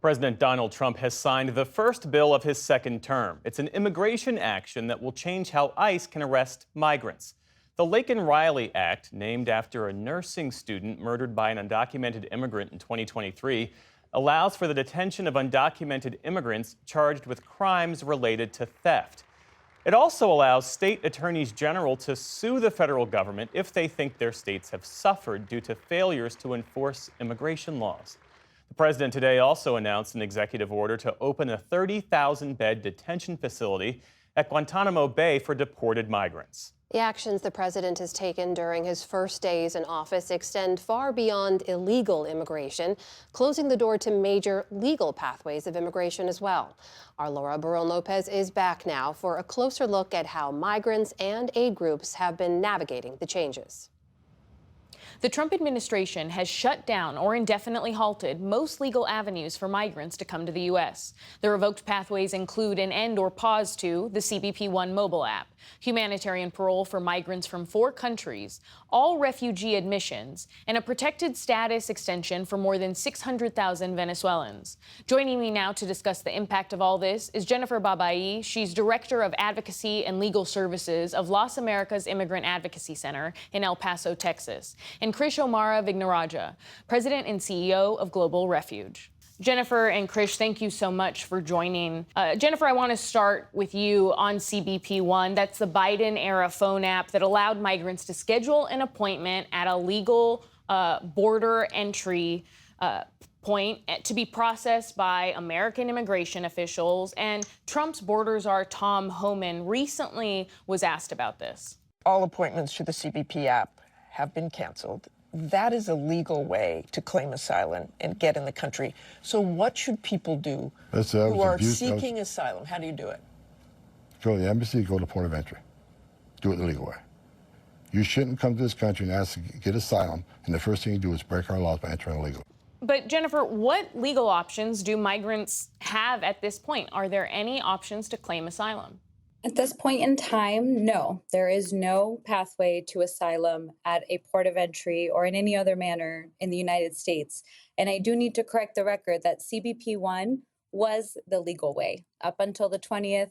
President Donald Trump has signed the first bill of his second term. It's an immigration action that will change how ICE can arrest migrants. The Laken Riley Act, named after a nursing student murdered by an undocumented immigrant in 2023, allows for the detention of undocumented immigrants charged with crimes related to theft. It also allows state attorneys general to sue the federal government if they think their states have suffered due to failures to enforce immigration laws. The president today also announced an executive order to open a 30,000-bed detention facility at Guantanamo Bay for deported migrants. The actions the president has taken during his first days in office extend far beyond illegal immigration, closing the door to major legal pathways of immigration as well. Our Laura Barón-Lopez is back now for a closer look at how migrants and aid groups have been navigating the changes. The Trump administration has shut down or indefinitely halted most legal avenues for migrants to come to the U.S. The revoked pathways include an end or pause to the CBP One mobile app, humanitarian parole for migrants from 4 countries, all refugee admissions, and a protected status extension for more than 600,000 Venezuelans. Joining me now to discuss the impact of all this is Jennifer Babai. She's Director of Advocacy and Legal Services of Las Americas Immigrant Advocacy Center in El Paso, Texas, and Krish O'Mara Vignarajah, President and CEO of Global Refuge. Jennifer and Krish, thank you so much for joining. Jennifer, I want to start with you on CBP One. That's the Biden-era phone app that allowed migrants to schedule an appointment at a legal border entry point to be processed by American immigration officials. And Trump's border czar Tom Homan recently was asked about this. All appointments through the CBP app have been canceled. That is a legal way to claim asylum and get in the country. So what should people do who are seeking asylum? How do you do it? Go to the embassy, go to port of entry. Do it the legal way. You shouldn't come to this country and ask to get asylum, and the first thing you do is break our laws by entering illegally. But Jennifer, what legal options do migrants have at this point? Are there any options to claim asylum? At this point in time, no. There is no pathway to asylum at a port of entry or in any other manner in the United States. And I do need to correct the record that CBP One was the legal way up until the 20th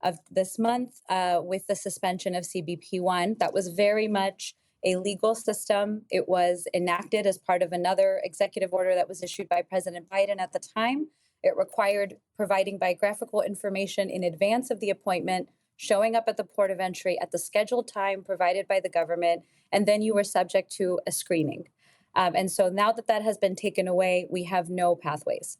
of this month with the suspension of CBP One. That was very much a legal system. It was enacted as part of another executive order that was issued by President Biden at the time. It required providing biographical information in advance of the appointment, showing up at the port of entry at the scheduled time provided by the government, and then you were subject to a screening. And so now that that has been taken away, we have no pathways.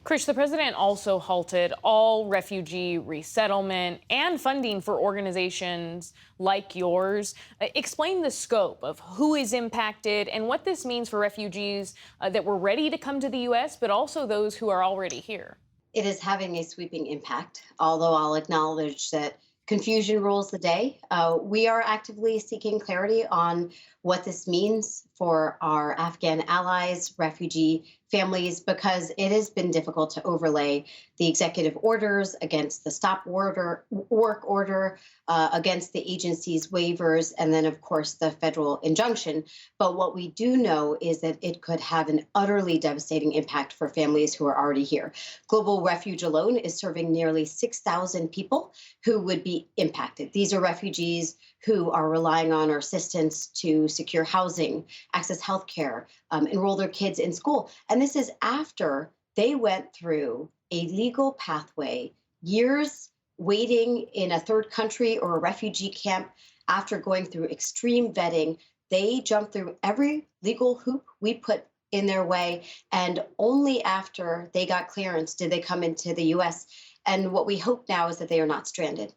Krish, the president also halted all refugee resettlement and funding for organizations like yours. Explain the scope of who is impacted and what this means for refugees that were ready to come to the U.S., but also those who are already here. It is having a sweeping impact, although I'll acknowledge that confusion rules the day. We are actively seeking clarity on what this means for our Afghan allies, refugee families, because it has been difficult to overlay the executive orders against the stop work order, against the agency's waivers, and then, of course, the federal injunction. But what we do know is that it could have an utterly devastating impact for families who are already here. Global Refuge alone is serving nearly 6,000 people who would be impacted. These are refugees who are relying on our assistance to secure housing, access health care, enroll their kids in school. And this is after they went through a legal pathway, years waiting in a third country or a refugee camp after going through extreme vetting. They jumped through every legal hoop we put in their way. And only after they got clearance did they come into the U.S. And what we hope now is that they are not stranded.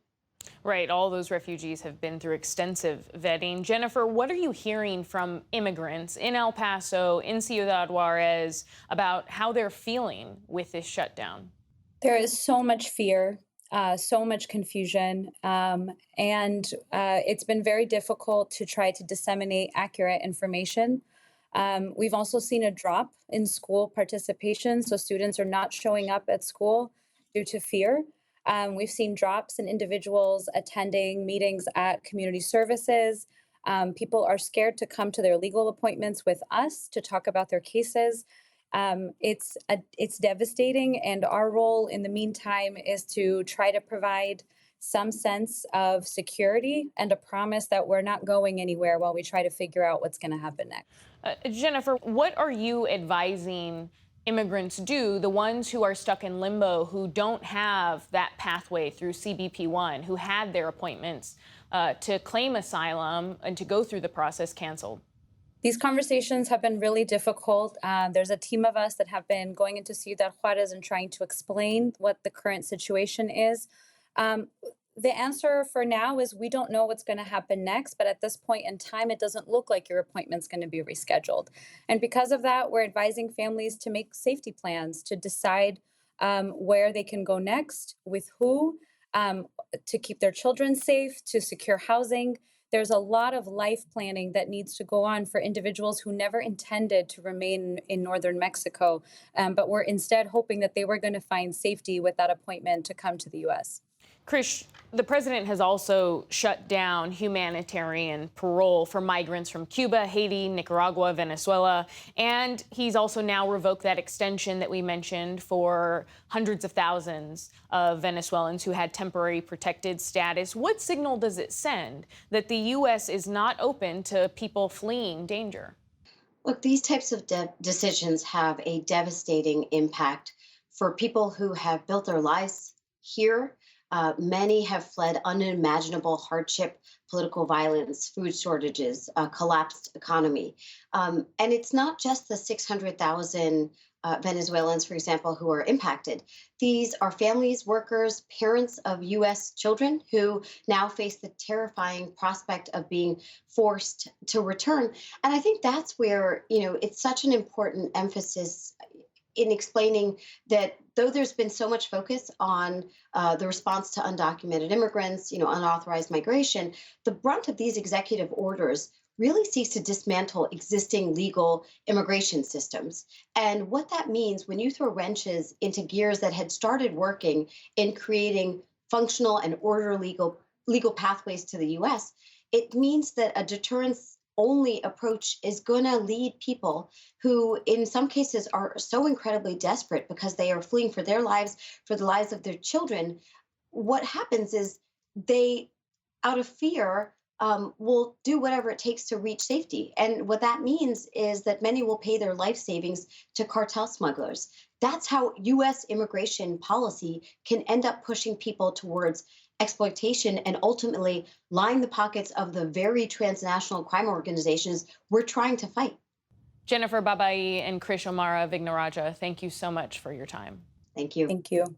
Right. All those refugees have been through extensive vetting. Jennifer, what are you hearing from immigrants in El Paso, in Ciudad Juarez, about how they're feeling with this shutdown? There is so much fear, so much confusion, and it's been very difficult to try to disseminate accurate information. We've also seen a drop in school participation, so students are not showing up at school due to fear. We've seen drops in individuals attending meetings at community services. People are scared to come to their legal appointments with us to talk about their cases. It's devastating, and our role in the meantime is to try to provide some sense of security and a promise that we're not going anywhere while we try to figure out what's going to happen next. Jennifer, what are you advising immigrants do, the ones who are stuck in limbo, who don't have that pathway through CBP-1, who had their appointments to claim asylum and to go through the process canceled? These conversations have been really difficult. There's a team of us that have been going into Ciudad Juarez and trying to explain what the current situation is. The answer for now is we don't know what's going to happen next, but at this point in time, it doesn't look like your appointment's going to be rescheduled. And because of that, we're advising families to make safety plans, to decide where they can go next, with who, to keep their children safe, to secure housing. There's a lot of life planning that needs to go on for individuals who never intended to remain in northern Mexico, but were instead hoping that they were going to find safety with that appointment to come to the U.S. Krish, the president has also shut down humanitarian parole for migrants from Cuba, Haiti, Nicaragua, Venezuela, and he's also now revoked that extension that we mentioned for hundreds of thousands of Venezuelans who had temporary protected status. What signal does it send that the U.S. is not open to people fleeing danger? Look, these types of decisions have a devastating impact for people who have built their lives here. Many have fled unimaginable hardship, political violence, food shortages, a collapsed economy. And it's not just the 600,000 Venezuelans, for example, who are impacted. These are families, workers, parents of U.S. children who now face the terrifying prospect of being forced to return. And I think that's where, it's such an important emphasis in explaining that though there's been so much focus on the response to undocumented immigrants, unauthorized migration, the brunt of these executive orders really seeks to dismantle existing legal immigration systems. And what that means when you throw wrenches into gears that had started working in creating functional and orderly legal pathways to the U.S., it means that a deterrence only approach is going to lead people who in some cases are so incredibly desperate because they are fleeing for their lives, for the lives of their children. What happens is they, out of fear, will do whatever it takes to reach safety. And what that means is that many will pay their life savings to cartel smugglers. That's how U.S. immigration policy can end up pushing people towards exploitation and ultimately line the pockets of the very transnational crime organizations we're trying to fight. Jennifer Babai and Krish O'Mara Vignarajah, thank you so much for your time. Thank you. Thank you.